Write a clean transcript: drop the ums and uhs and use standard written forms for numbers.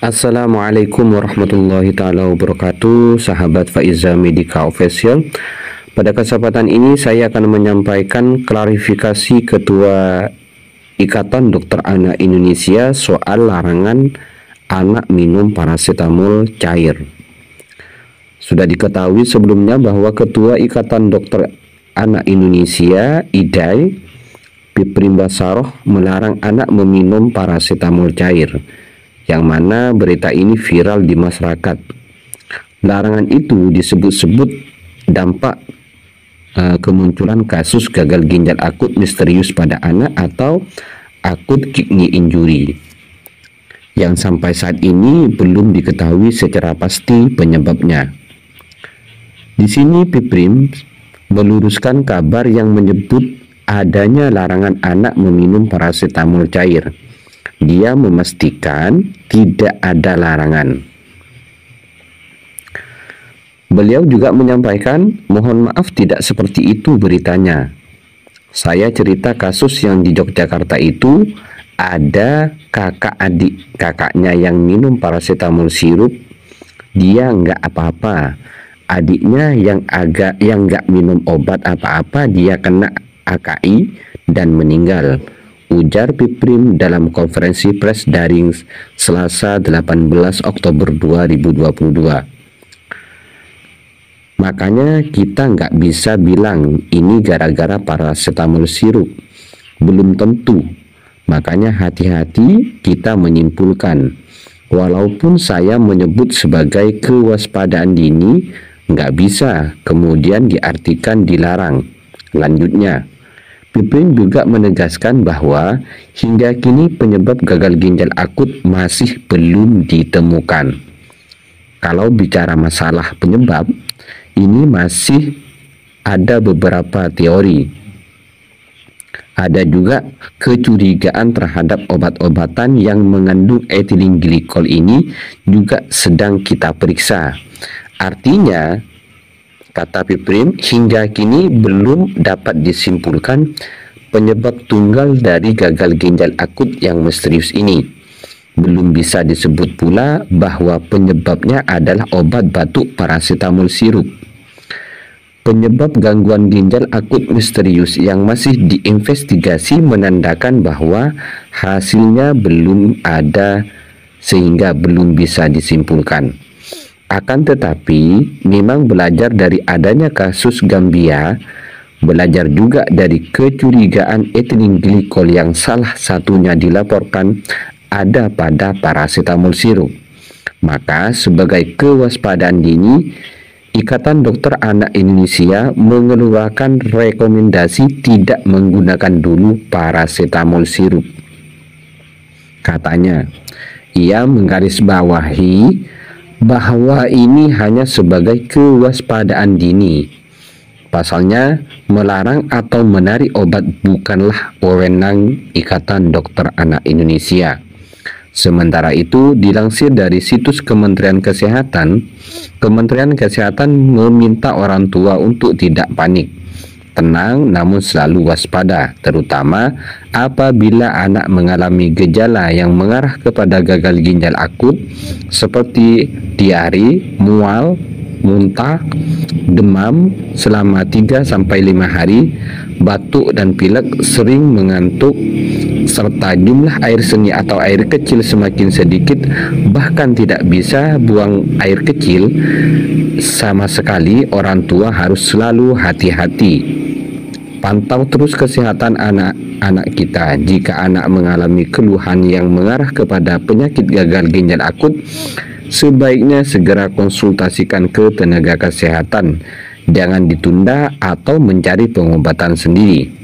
Assalamualaikum warahmatullahi taala wabarakatuh, sahabat Faiza Medica Official. Pada kesempatan ini saya akan menyampaikan klarifikasi Ketua Ikatan Dokter Anak Indonesia soal larangan anak minum paracetamol cair. Sudah diketahui sebelumnya bahwa Ketua Ikatan Dokter Anak Indonesia (IDAI) Piprim Bassaroh melarang anak meminum paracetamol cair, yang mana berita ini viral di masyarakat. Larangan itu disebut-sebut dampak kemunculan kasus gagal ginjal akut misterius pada anak atau akut kidney injury, yang sampai saat ini belum diketahui secara pasti penyebabnya. Di sini Piprim meluruskan kabar yang menyebut adanya larangan anak meminum paracetamol cair. Dia memastikan tidak ada larangan. Beliau juga menyampaikan, mohon maaf tidak seperti itu beritanya. Saya cerita kasus yang di Yogyakarta itu ada kakak adik kakaknya yang minum paracetamol sirup, dia nggak apa-apa. Adiknya yang nggak minum obat apa-apa, dia kena AKI dan meninggal, ujar Piprim dalam konferensi pers daring Selasa 18 Oktober 2022. Makanya kita nggak bisa bilang ini gara-gara paracetamol sirup. Belum tentu. Makanya hati-hati kita menyimpulkan. Walaupun saya menyebut sebagai kewaspadaan dini, nggak bisa kemudian diartikan dilarang. Lanjutnya, Piprim juga menegaskan bahwa hingga kini penyebab gagal ginjal akut masih belum ditemukan. Kalau bicara masalah penyebab, ini masih ada beberapa teori. Ada juga kecurigaan terhadap obat-obatan yang mengandung ethylene glycol ini juga sedang kita periksa. Artinya, kata Piprim, hingga kini belum dapat disimpulkan penyebab tunggal dari gagal ginjal akut yang misterius ini. Belum bisa disebut pula bahwa penyebabnya adalah obat batuk paracetamol sirup. Penyebab gangguan ginjal akut misterius yang masih diinvestigasi menandakan bahwa hasilnya belum ada sehingga belum bisa disimpulkan. Akan tetapi, memang belajar dari adanya kasus Gambia, belajar juga dari kecurigaan ethylene glycol yang salah satunya dilaporkan ada pada paracetamol sirup. Maka sebagai kewaspadaan dini, Ikatan Dokter Anak Indonesia mengeluarkan rekomendasi tidak menggunakan dulu paracetamol sirup. Katanya, ia menggarisbawahi bahwa ini hanya sebagai kewaspadaan dini. Pasalnya, melarang atau menarik obat bukanlah wewenang Ikatan Dokter Anak Indonesia. Sementara itu, dilansir dari situs Kementerian Kesehatan meminta orang tua untuk tidak panik, tenang namun selalu waspada, terutama apabila anak mengalami gejala yang mengarah kepada gagal ginjal akut seperti diare, mual, muntah, demam selama 3-5 hari, batuk dan pilek, sering mengantuk, serta jumlah air seni atau air kecil semakin sedikit, bahkan tidak bisa buang air kecil sama sekali. Orang tua harus selalu hati-hati. Pantau terus kesehatan anak-anak kita. Jika anak mengalami keluhan yang mengarah kepada penyakit gagal ginjal akut, sebaiknya segera konsultasikan ke tenaga kesehatan. Jangan ditunda atau mencari pengobatan sendiri.